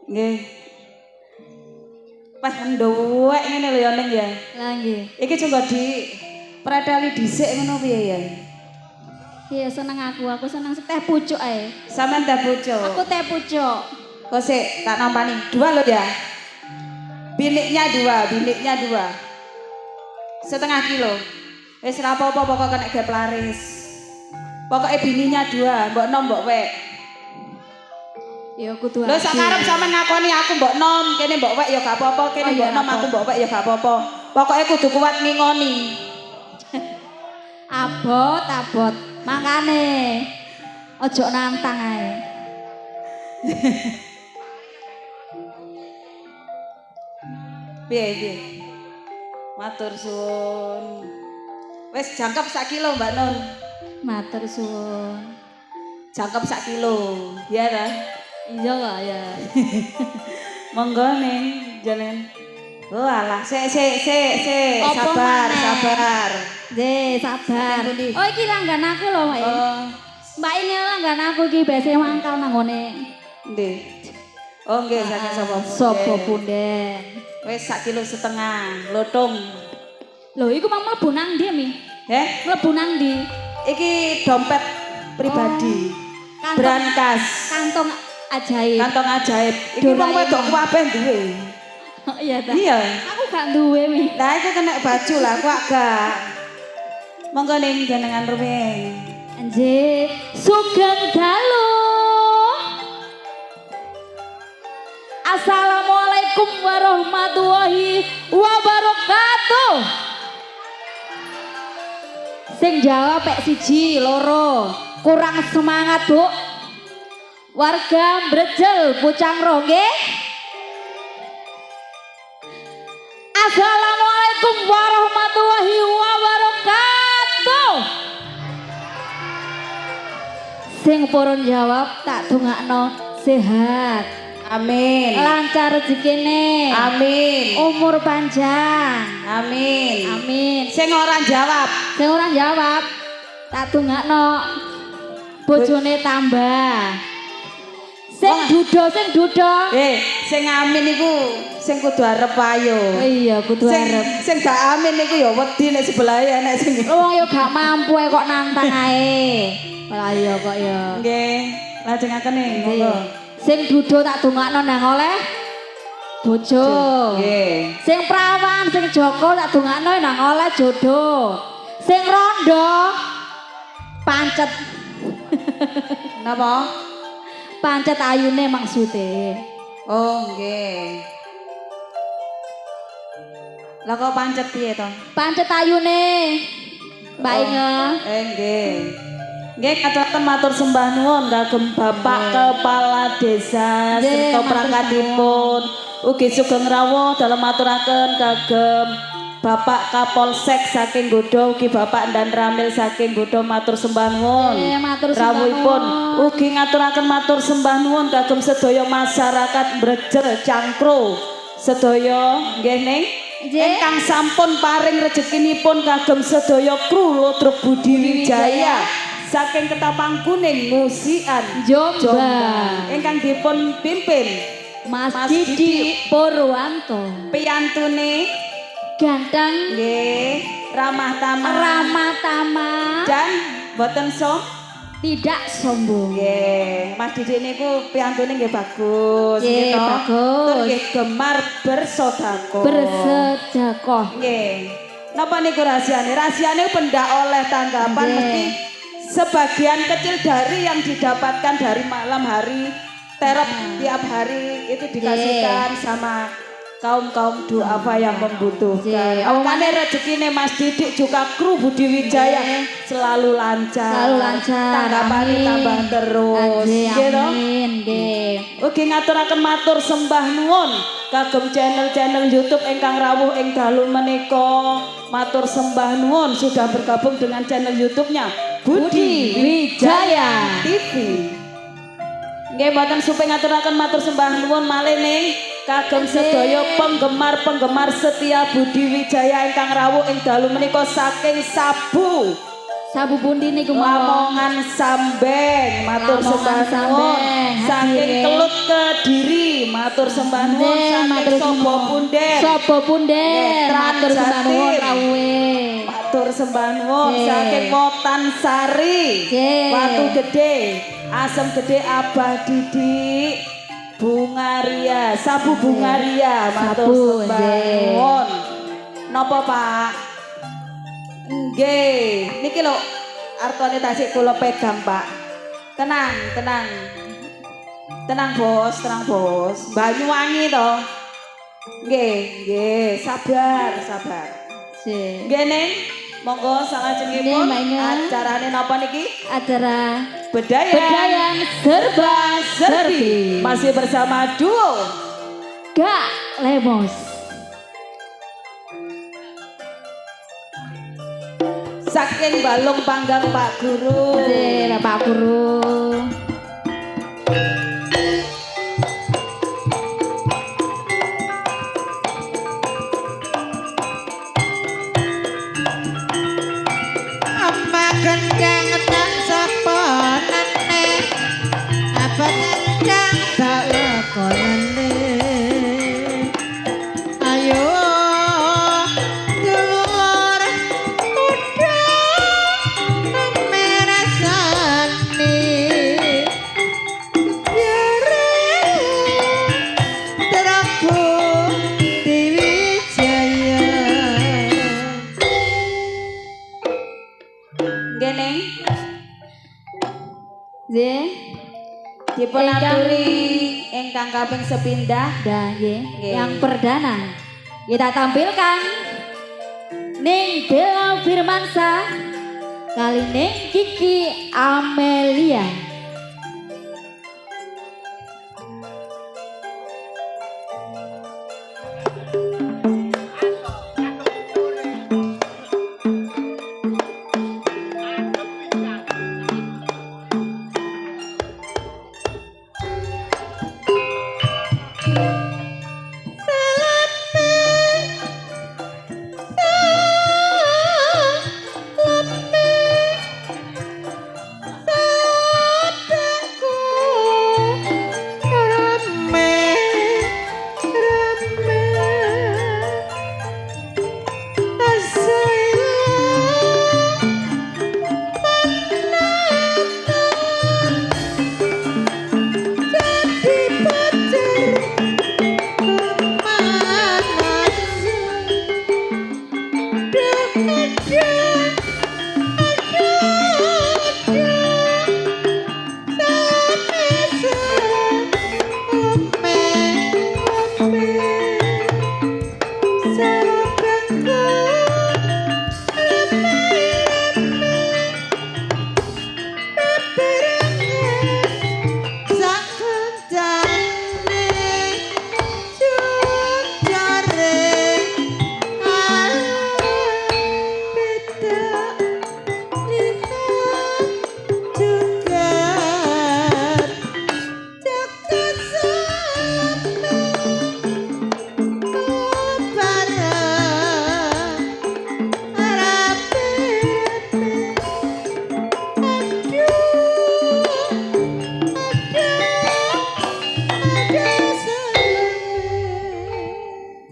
Nggih. Pas nduwek ngene lho ya Ning ya. Lah nggih. Iki coba di preteli dhisik ngono piye ya? Iya seneng aku seneng teh pucuk ae. Sampeyan teh pucuk. Aku teh pucuk. Kok sik tak nampani. 2 lho ya. Biniknya 2. Setengah kilo. Wis ora apa-apa pokok kena gep laris. Pokoke bininya 2, mbok nom mbok wek. Ya kudu. Lho sakarep sampean ngakoni aku mbok nom, kene mbok wek ya gak apa-apa, kene mbok nom aku mbok wek ya gak apa-apa. Pokoke kudu kuat ngingoni. Abot. Makane ojo nantang ae. Piye? Matur suwun. Wis jangkep sak kilo Mbak Nur. Matur suwun. Jangkep sak kilo. Ya ta? Iya kok ya. Monggo Ning, jalan. Oh alah, sik. Apa Sabar. Nggih, sabar. Oh iki langgan aku lho, Mbak. Oh, Mbak ini langgan aku iki biasa mangkal nang ngene. nggih. Oh nggih, saking sapa? Sopo punden. Wis 1,5 kilo, lotung. Lho iku mau mlebu nang ndi, Mi? Mlebu nang ndi? Iki dompet pribadi. Kantong- Brankas. Kantong ajaib. Kantong ajaib. Iki wong wedok kabeh duwe. Oh iya ta. Iya. Aku gak duwe, Mi. Lah iku kena baju lah, aku agak. Monggo Ning jenengan rumiyin. Nggih, sugeng dalu. Assalamualaikum warahmatullahi wabarakatuh. Sing jawab pek 1, 2. Kurang semangat, Bu. Warga Brejel Pucang Roh nggih. Assalamualaikum warahmatullahi wabarakatuh. Sing purun jawab tak dongakno sehat. Amin. Lancar rezekine. Amin. Umur panjang. Amin. Amin. Sing ora jawab. Sing ora jawab tak dongakno bojone tambah. Sing duda. Sing amin iku sing kudu arep ayo. Oh iya kudu arep. Sing gak amin iku ya wedi nek sebelahe enek sing. Wong yo gak mampu kok nantang ae. Lah iya kok ya. Nggih, lajengaken ning monggo. Sing duda tak dongakno nang oleh bojo. Nggih. Sing prawan, sing Joko tak dongakno nang oleh jodoh. Sing rondo pancet. Napa? Pancet ayune maksude. Oh, nggih. Lah kok pancet piye to? Pancet ayune. Mbak Inge. Nggih. Nggih kathaten matur sembah nuwun kagem Bapak Kepala Desa serta perangkatipun. Ugi sugeng rawuh dalem maturaken kagem Bapak Kapolsek saking Godo, ugi Bapak Dan Ramil saking Godo matur sembah nuwun. Rawuhipun ugi ngaturaken matur sembah nuwun kagem sedaya masyarakat Brejel Cangkro sedaya nggih Ning. Ingkang sampun paring rezekinipun kagem sedaya kru Lodruk Budi Wijaya saking Ketapang Kuning Musian Jombang. Ingkang dipun pimpin Mas Didi Purwanto. piyantune Ganteng, nggih, ramah tamah dan boten tidak sombong. nggih. Mas Didi niku piyantune nggih bagus Nggih, gitu. bagus. Tur nggih gemar bersedekah. Bersedekah. Nggih. Napa niku rahasiane? Rahasiane pendak oleh tanggapan Nggih. mesti sebagian kecil dari yang didapatkan dari malam hari terap tiap hari itu dikasihkan sama kaum duafa yang membutuhkan. Makanya rezekine Mas Didik juga kru Budi Wijaya selalu lancar. Tanggapane tambah terus. Gitu. Amin. Nggih. Ugi ngaturaken matur sembah nuwun kagem channel-channel YouTube ingkang rawuh ing dalu menika. Matur sembah nuwun sudah bergabung dengan channel YouTube-nya Budi Wijaya TV. Nggih mboten supe ngaturaken matur sembah nuwun malih ning kagem sedaya penggemar-penggemar setia Budi Wijaya ingkang rawuh ing dalu menika saking Sabu Sabu pundi niku Lamongan Sambeng matur sembah nuwun. saking Kelut Kediri matur sembah nuwun saking Sobo Punden Sobo Punden matur sembah nuwun rawuhe matur sembah nuwun saking Wotan Sari Watu Gede Asem Gede Abah Didik Bungaria Sabu Bungaria matur sembah nuwun napa Pak nggih niki lho artone tasik kula pegang Pak tenang bos Banyuwangi to nggih sabar nggih Ning monggo salajengipun acarane napa niki acara Bedayan Serba Serbi masih bersama duo Gak Lemos saking Balung Panggang Pak Guru Pak Guru Kendang tak saponane apa kendang tak lekonane ayo dulur muda merasani biare terapung Dewi Jaya Geneng dipun aturi ingkang kaping sepindah yang perdana kita tampilkan Ning Bella Firmansa kali Ning Kiki Amelia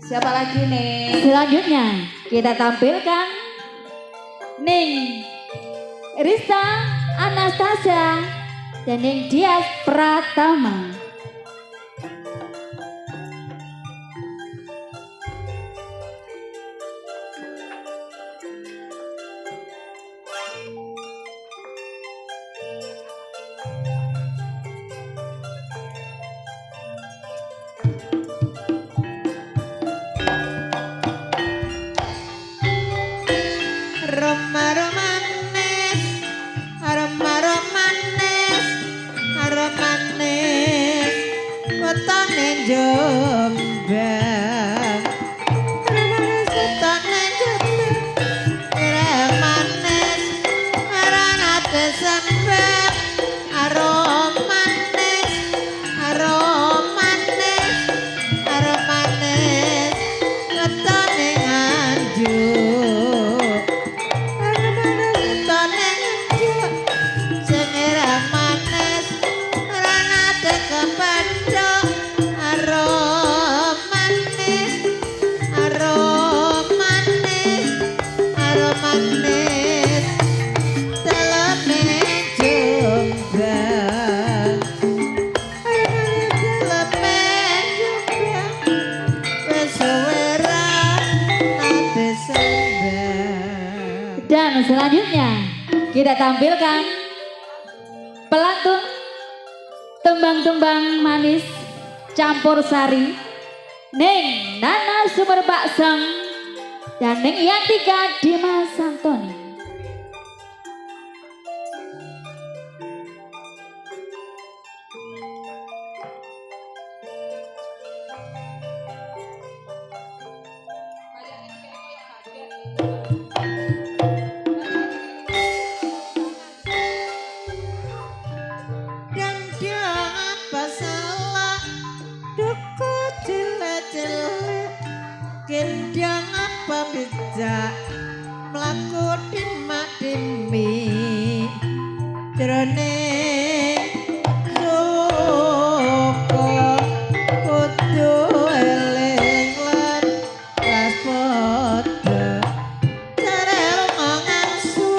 Siapa lagi nih? Selanjutnya kita tampilkan Ning Rista Anastasia dan Ning Dias Pratama. kita tampilkan pelantun tembang-tembang manis campur sari Neng Nana Sumber Baksang dan Neng Yantika Dimas Santoni. Dan dia apa salah duku cilik-cilik gendang apa beda melaku dimak dimi jroning suka kudu eling lan waspada jarel ngangsu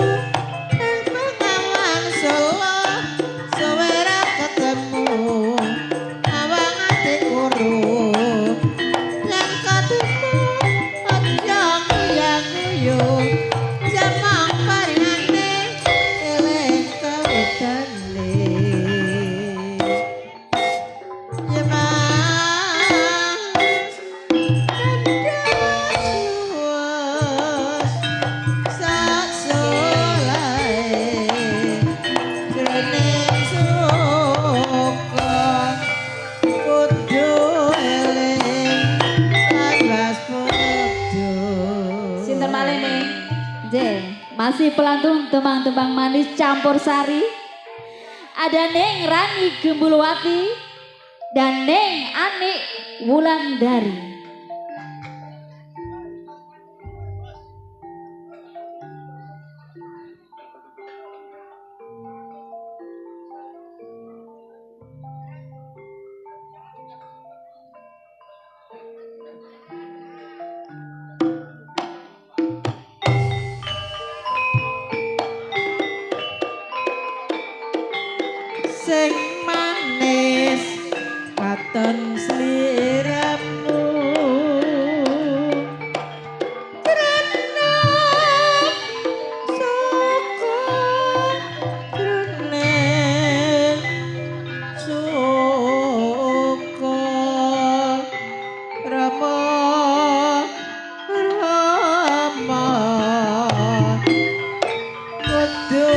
nang pengawan solo sewera ketemu awang ati urung lan ketemu aja nguyu jamang paringane eling kawitane Sinten malih nih? Masih pelantun tembang-tembang manis campur sari. Ada Neng Rani Gembulwati dan Neng Ani Wulandari. Sing manis katon sliramu krana suka jroning suka rama rama kudu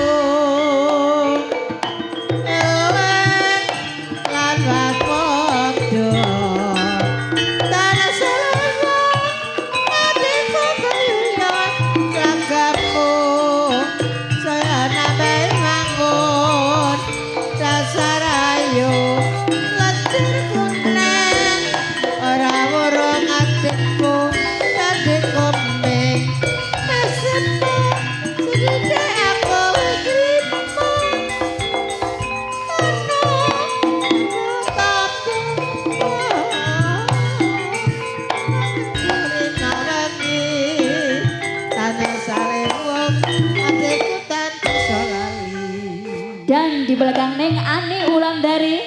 Dan di belakang Neng Ani Wulandari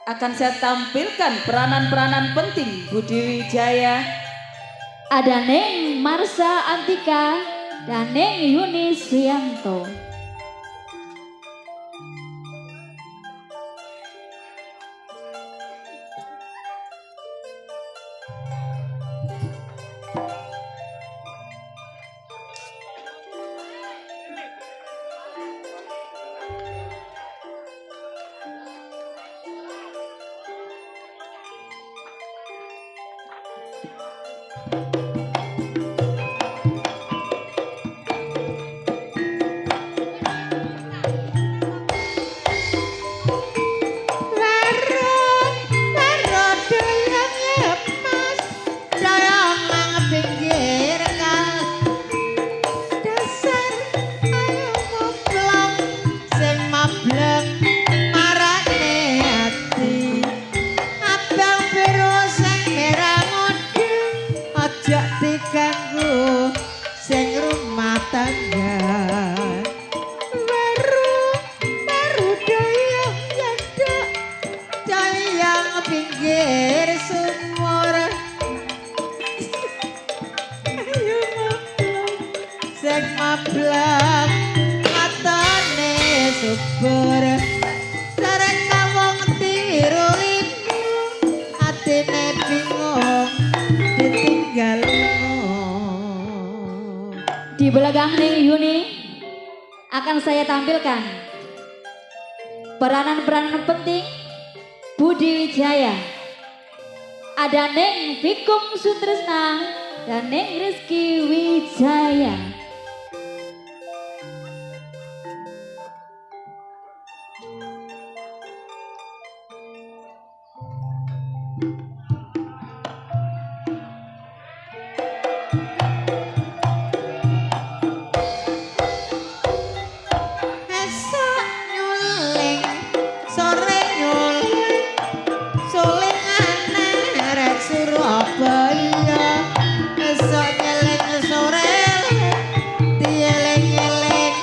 Akan saya tampilkan peranan-peranan penting Budi Wijaya. ada Neng Marsha Antika dan Neng Yuni Suyanto. Abang biru sing merah muda aja ngubur sareng kawong tirulin atine bingung ditinggal Di belakang Ning Yuni akan saya tampilkan peranan-peranan penting Budi Wijaya. Ada Neng Vikum Sutresna dan Neng Rizky Wijaya. esok nyuling sore nyuling suling aneh Surabaya esok nyeling sore dieling-eling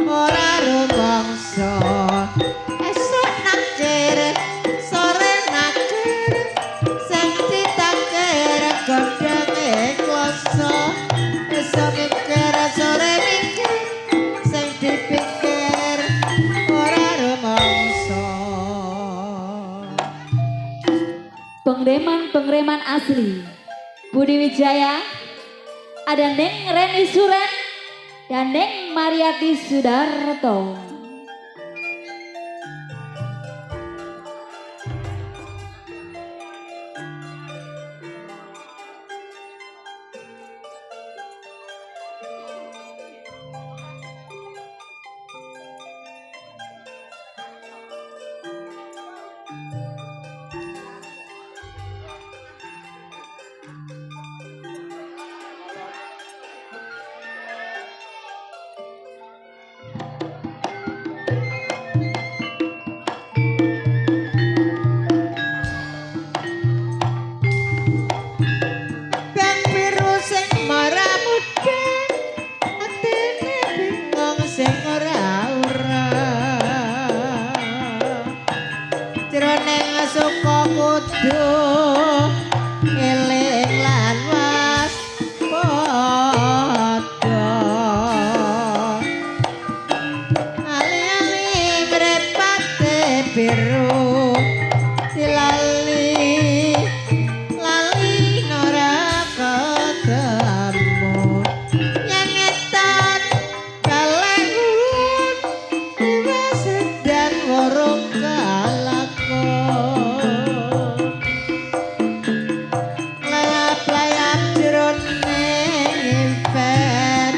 ora rumangsa esok nakir sore nakir sing ditakir godhonge kloso esok mikir sore mikir sing dipikir ora rumangsa Pengreman-pengreman asli Budi Wijaya. Ada Neng Reni Suren dan Neng Mariati Sudarto. Bang biru sing maramudeng atine bingung sing ora-ora jroning suka kudu eling lan waspada ali-ali mrepate biru dilali lali nora ketemu nyengetan kalengulun dewa sedang warung kalakon layap-layap jroning impen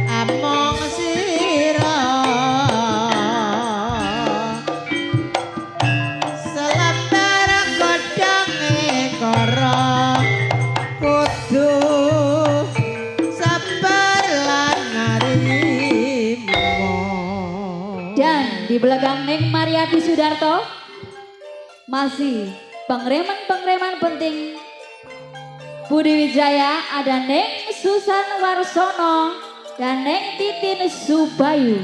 among sira selembar godhonge kara kudu sabar lan narima Dan di belakang Neng Mariati Sudarto masih pengreman-pengreman penting Budi Wijaya. Ada Neng Susan Warsono dan Neng Titin Subayu.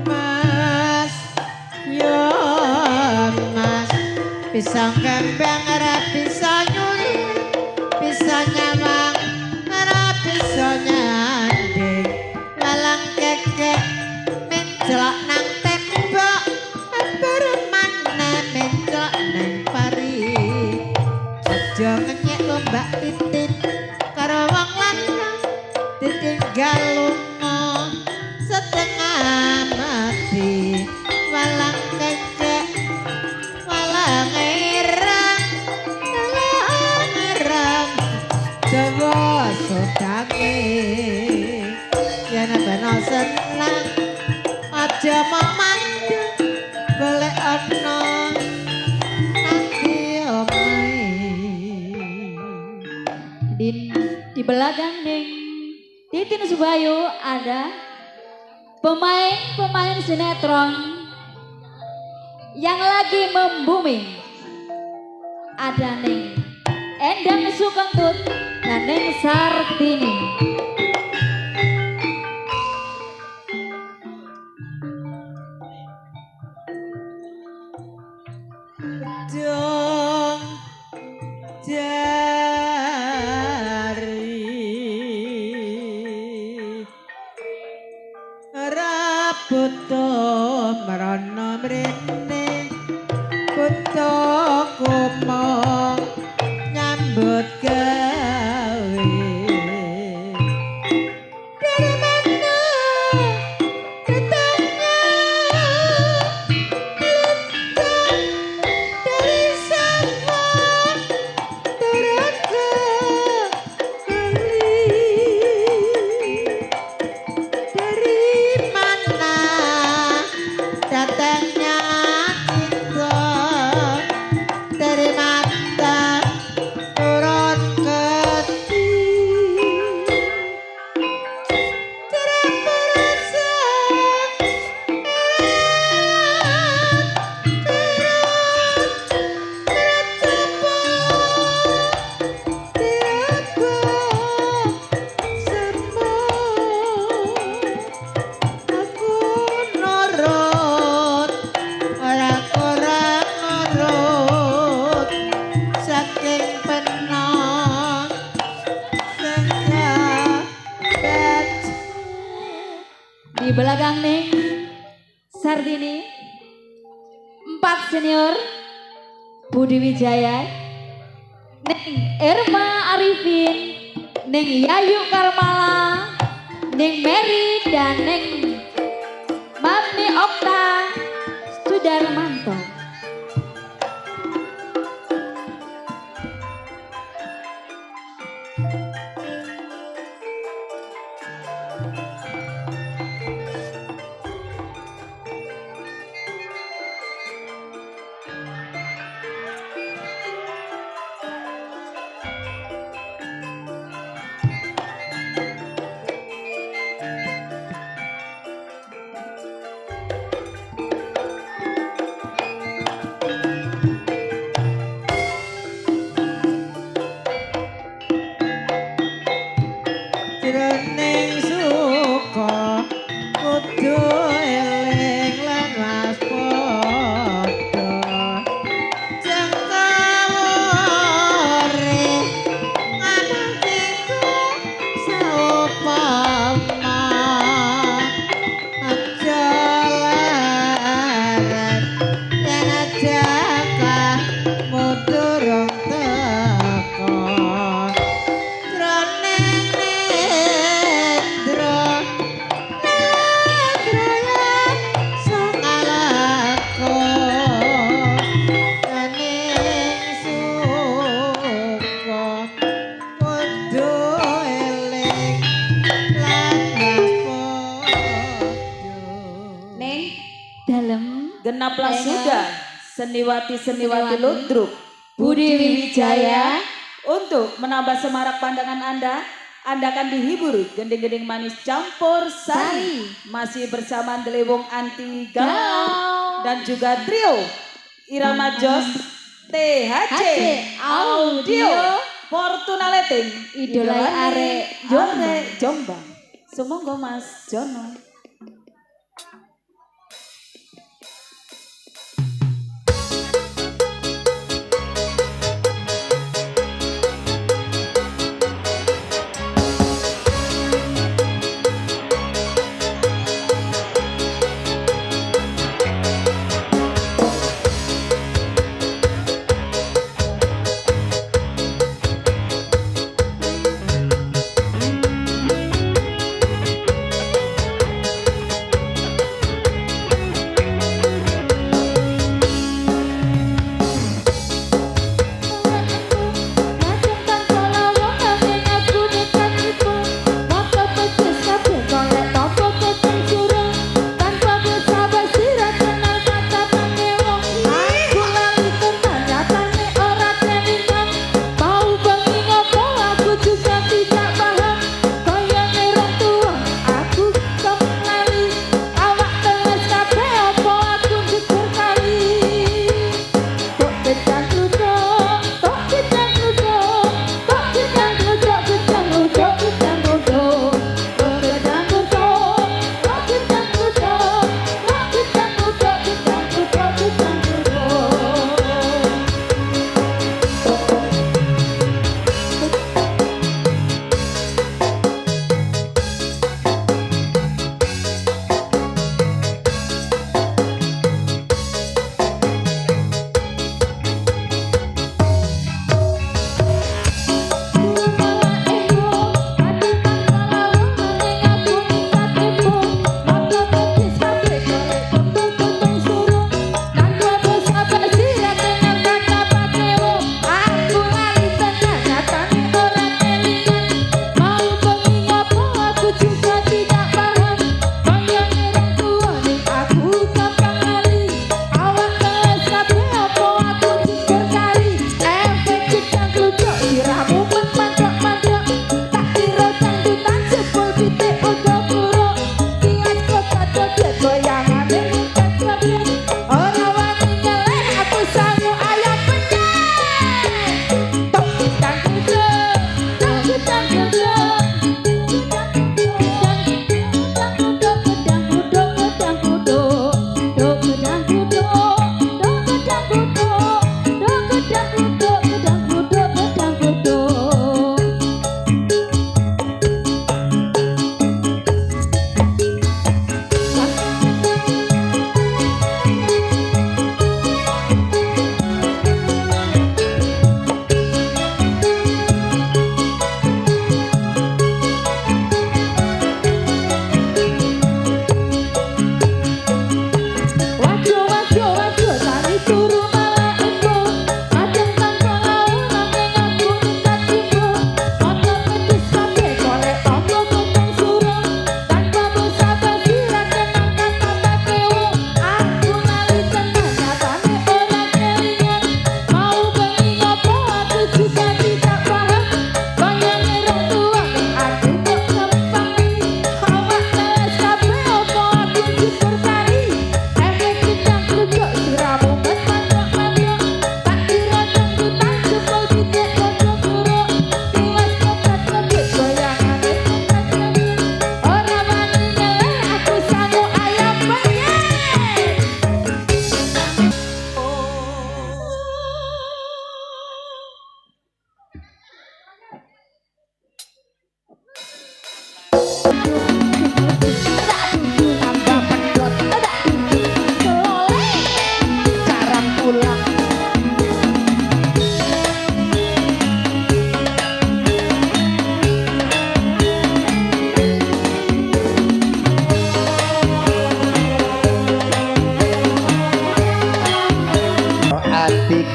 Mas yo mas pisang kembang ora bisa nyuling bisa nyamang ora bisa nyanding lalang kekek mencelok nang tembok ember maneh mencelok nang pari aja ngenyek lombak titit karo wong lanang ditinggal lunga setengah mati walang kecek walang irang Jawa sodange yen beno seneng aja memandang golek ana nanti omahe Di belakang Neng Titin Subayu ada pemain-pemain sinetron yang lagi membumi. Ada Neng Endang Sukentut dan Neng Sartini. dong jari raputo merana mrene puto kumong nyambut gawe dari mana datangnya dari sabang turun ke kali dari mana datangnya cinta dari mata turun ke hati terang berasa aku nurut orang-orang nurut saking penang senggabat Di belakang Neng Sartini 4 senior Budi Wijaya, Neng Irma Arifin, Neng Yayu Karmala, Neng Mary dan Neng Mami Okta Sudarmanto. jroning suka kudu eling lan waspada jengkawore ngantiku saupama aja larat yen aja mudurung teko jroning nedra nedraya sangalako ning suka kudu eling lan waspada Neng Dalam genaplah Neng. sudah seniwati-seniwati Seniwati. ludruk Budi Wijaya. untuk menambah semarak pandangan Anda akan dihibur gending-gending manis campur sari masih bersama Delewong Anti Galau Galau. dan juga trio Irama Jos THC HC Audio. Fortuna Leting Idolai Arek Jombang. Jombang sumangga Mas Jono.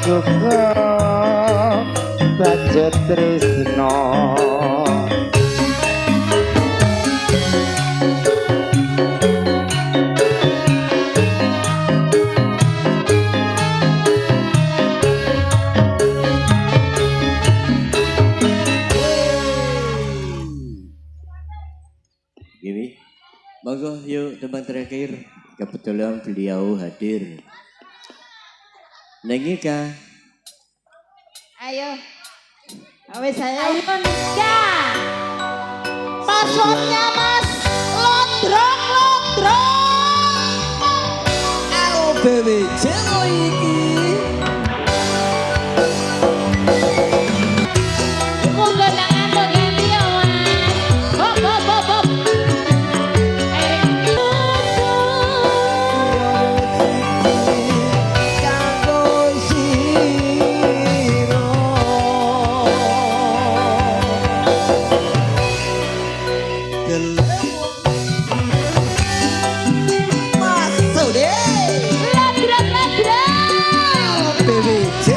suka bajut tresno. Gini, monggo yuk tembang terakhir. Kebetulan beliau hadir. Neng Ika, Ayo. Wis saya. Ayo Nika. Passwordnya Mas Lodrong. LBWJ lo iki. Monggo nang ngantuk ganti ya Mas. Hop hop hop hop. Kanggo siro. Masuk deh. Ladrang ladrang. LBWJ.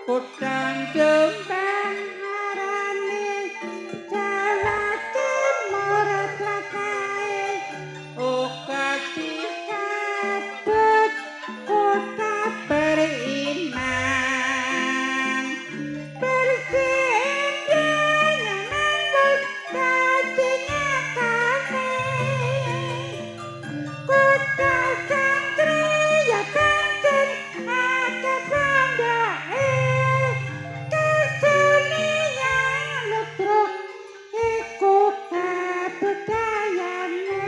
Kutang jembang ngarane jalake morat lakae ukati kabut kota beriman bersindinya nambut kacinya kane kota santri ya pancen akeh pambae kesenian lutruk iku kabudayane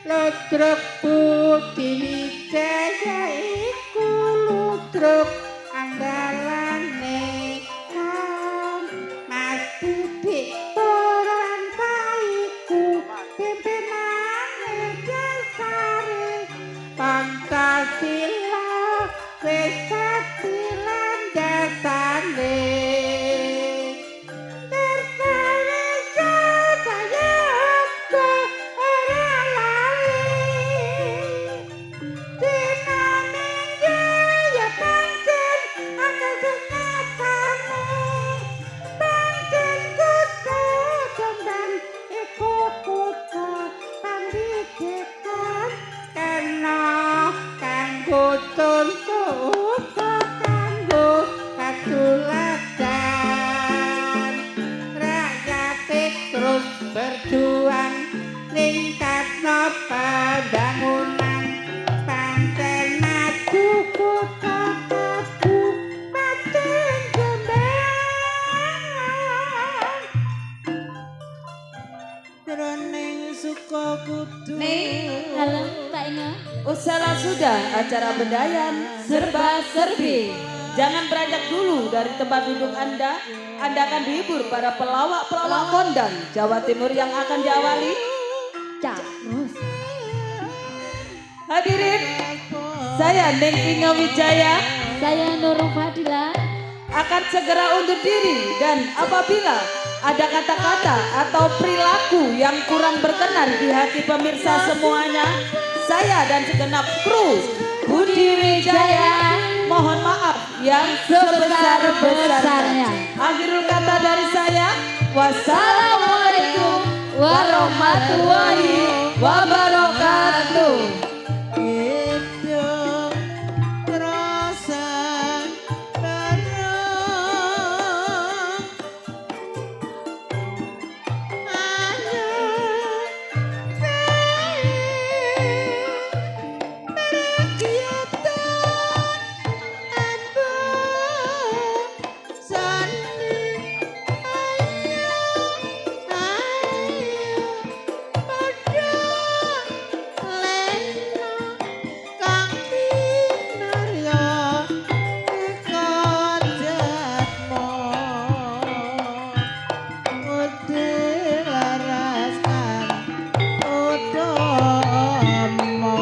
lutruk budi wijaya iku lutruk andalane kaum Mas Didik Turan Paiku pimpinane dasare Pancasila wis dadi landasane tersawe sadaya apa ora lali dinamingga ya pancen akal sengatane pancen kudu jombang iku kudu pandidikan kena kanggo contoh kanggo katuladan rakyat terus berjuang ningkatno pembangunan pancen maju kota kabupaten Jombang jroning Sukakudu. Nih, Halo Mbak Inga. usahlah sudah acara bedayan serba-serbi. Jangan beranjak dulu dari tempat duduk Anda. Anda akan dihibur para pelawak-pelawak kondang Jawa Timur yang akan diawali. Terus. Hadirin, saya Neng Inga Wijaya Saya Nurul Fadila. akan segera undur diri dan apabila ada kata-kata atau perilaku yang kurang berkenan di hati pemirsa semuanya, saya dan segenap kru Budi Wijaya mohon maaf yang sebesar-besarnya. Akhirul kata dari saya, wassalamualaikum warahmatullahi wabarakatuh.